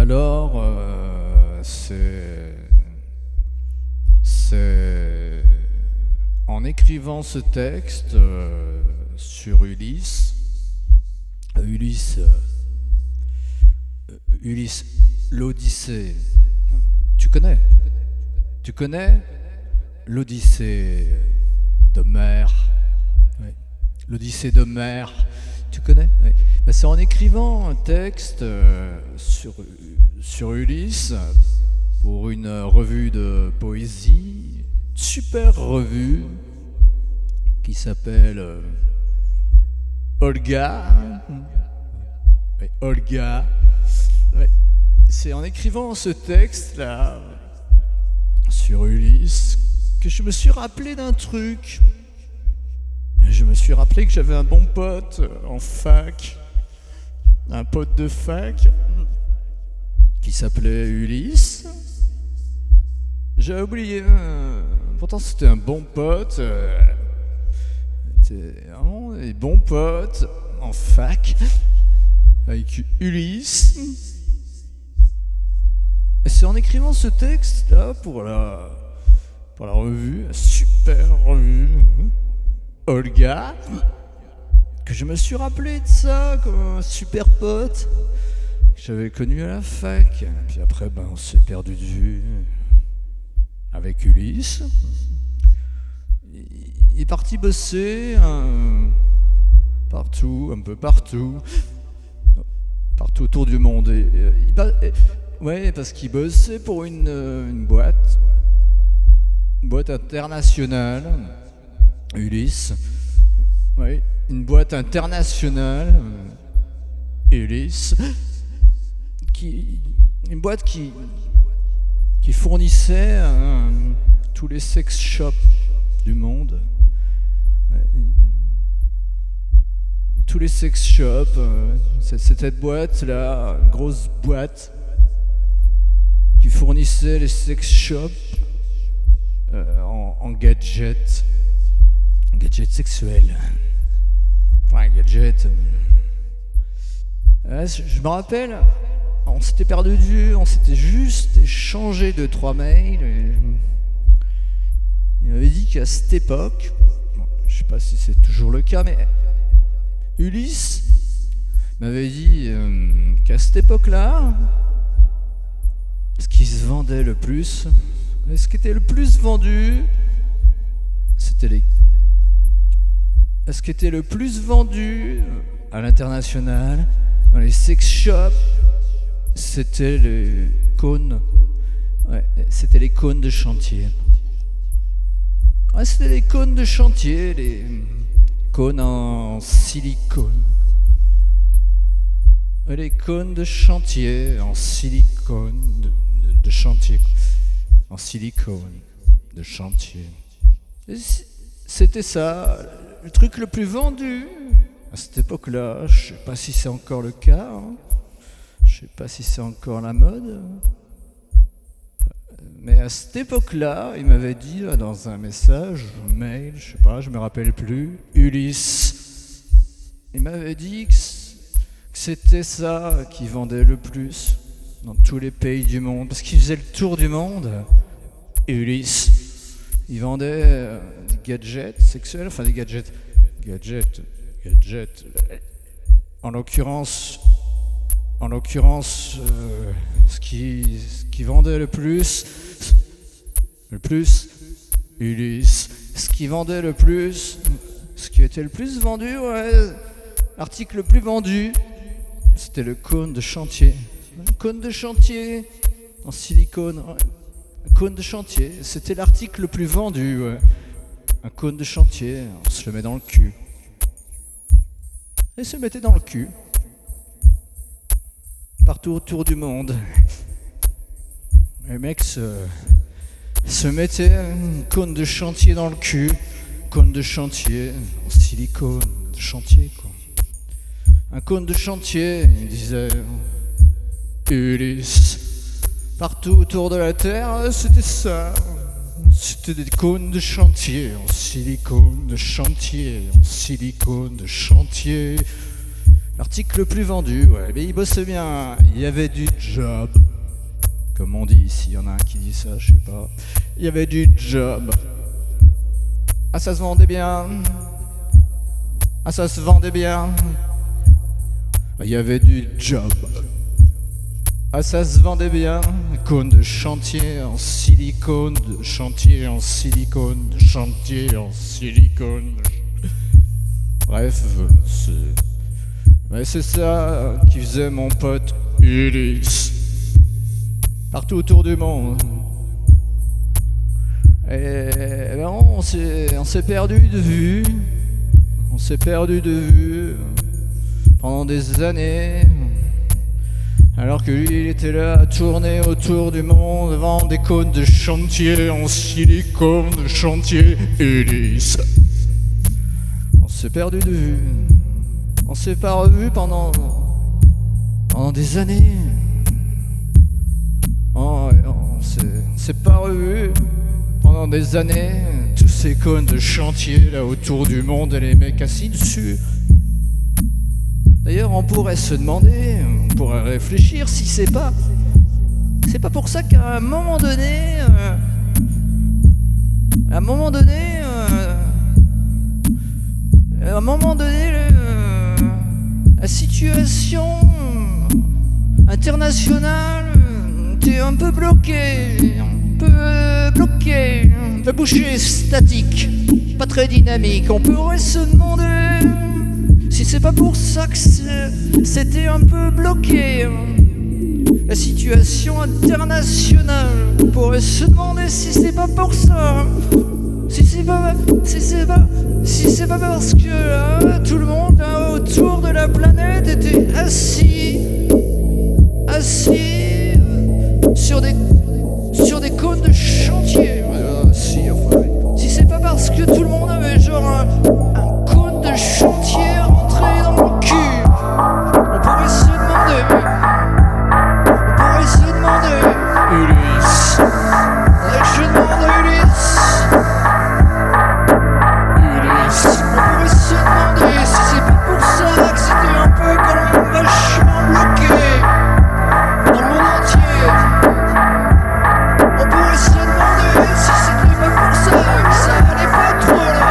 Alors, c'est en écrivant ce texte sur Ulysse, l'Odyssée. Tu connais l'Odyssée d'Homère? Oui. L'Odyssée d'Homère, tu connais? Oui. Ben, c'est en écrivant un texte sur Ulysse pour une revue de poésie, une super revue qui s'appelle Olga. Oui, Olga. Oui. C'est en écrivant ce texte-là sur Ulysse que je me suis rappelé d'un truc. Je me suis rappelé que j'avais un bon pote en fac, un pote de fac qui s'appelait Ulysse. J'ai oublié, pourtant c'était un bon pote, c'était vraiment des bons potes en fac avec Ulysse. Et c'est en écrivant ce texte-là pour la revue, la super revue Olga, que je me suis rappelé de ça comme un super pote que j'avais connu à la fac. Puis après, on s'est perdu de vue avec Ulysse. Il est parti bosser partout, un peu partout autour du monde. Ouais, parce qu'il bossait pour une boîte internationale, Ulysse. Oui, une boîte internationale, Ulysse, une boîte qui fournissait tous les sex shops du monde. Ouais. Tous les sex shops, cette boîte-là, une grosse boîte qui fournissait les sex shops en gadgets sexuels. Enfin, gadgets. Je me rappelle, on s'était perdu de vue, on s'était juste échangé 2-3 mails. Il m'avait dit qu'à cette époque, je sais pas si c'est toujours le cas, mais Ulysse m'avait dit qu'à cette époque-là, ce qui se vendait le plus, ce qui était le plus vendu, c'était ce qui était le plus vendu à l'international, dans les sex shops, c'était les cônes. Ouais, c'était les cônes de chantier. Ouais, c'était les cônes de chantier, les cônes en silicone. Les cônes de chantier en silicone de chantier. En silicone de chantier. Et c'était ça, le truc le plus vendu à cette époque-là. Je sais pas si c'est encore le cas, hein. Je sais pas si c'est encore la mode. Mais à cette époque-là, il m'avait dit dans un message, un mail, je sais pas, je me rappelle plus, Ulysse. Il m'avait dit que c'était ça qui vendait le plus dans tous les pays du monde, parce qu'il faisait le tour du monde. Ulysse, il vendait des gadgets sexuels, enfin des gadgets. En l'occurrence, ce qui vendait le plus, Ulysse, ce qui vendait le plus, ce qui était le plus vendu, ouais, l'article le plus vendu, c'était le cône de chantier. Un cône de chantier en silicone, ouais. Un cône de chantier, c'était l'article le plus vendu, ouais. Un cône de chantier, on se le met dans le cul. Et se mettait dans le cul. Partout autour du monde. Les mecs se mettaient un cône de chantier dans le cul. Cône de chantier en silicone de chantier, quoi. Un cône de chantier, il disait Ulysse. Partout autour de la terre, c'était ça. C'était des cônes de chantier en silicone de chantier, en silicone de chantier. L'article le plus vendu, ouais, mais il bossait bien. Il y avait du job. Comme on dit ici, il y en a un qui dit ça, je sais pas. Il y avait du job. Ah, ça se vendait bien. Ah, ça se vendait bien. Il y avait du job. Ah, ça se vendait bien. Cône de chantier en silicone, de chantier en silicone, de chantier en silicone. Bref, c'est ça qui faisait mon pote Ulysse. Partout autour du monde. Et ben on s'est perdu de vue. On s'est perdu de vue pendant des années. Alors que lui, il était là à tourner autour du monde, vendre des cônes de chantier en silicone, de chantier Ulysse. On s'est perdu de vue. On s'est pas revu pendant des années. On s'est pas revu pendant des années. Tous ces cônes de chantier là autour du monde et les mecs assis dessus. D'ailleurs, on pourrait se demander, on pourrait réfléchir si c'est pas pour ça qu'à un moment donné, la situation internationale était un peu bloquée, un peu bouchée, statique, pas très dynamique. On pourrait se demander si c'est pas pour ça que c'était un peu bloqué. La situation internationale, on pourrait se demander si c'est pas pour ça. Si c'est pas parce que là, tout le monde là, autour de la planète était assis sur des cônes de chantier. Si c'est pas parce que tout le monde avait genre un cône de chantier rentré dans le cul, on pourrait se demander, Ulysse. Je demande à Ulysse. On pourrait se demander si c'est pas pour ça que c'était un peu quand même vachement bloqué dans le monde entier. On pourrait se demander si c'était pas pour ça que ça allait pas trop là.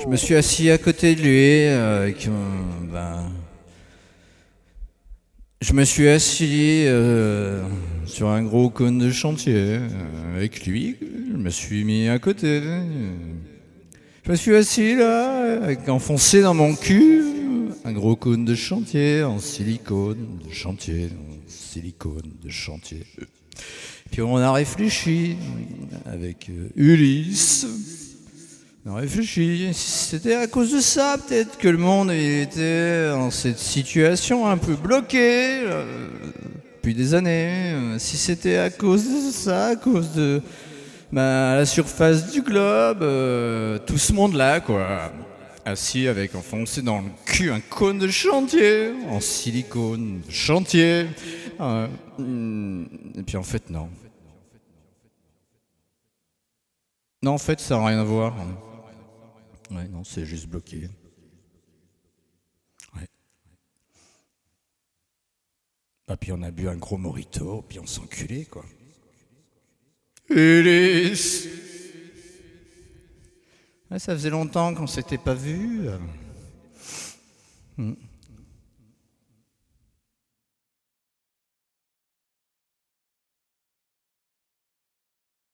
Je me suis assis à côté de lui avec Je me suis assis sur un gros cône de chantier avec lui. Je me suis mis à côté. Je me suis assis là, avec enfoncé dans mon cul un gros cône de chantier en silicone de chantier, en silicone de chantier. Puis on a réfléchi avec Ulysse. On a réfléchi, c'était à cause de ça peut-être que le monde était dans cette situation un peu bloquée depuis des années. Si c'était à cause de ça, à cause de la surface du globe, tout ce monde-là, quoi. Assis avec enfoncé dans le cul un cône de chantier, en silicone de chantier. Et puis en fait, non. Non, en fait, ça n'a rien à voir. Ouais, non, c'est juste bloqué. Ouais. Ah, puis on a bu un gros mojito, puis on s'enculait, quoi. Ulysse! Ouais, ça faisait longtemps qu'on s'était pas vu.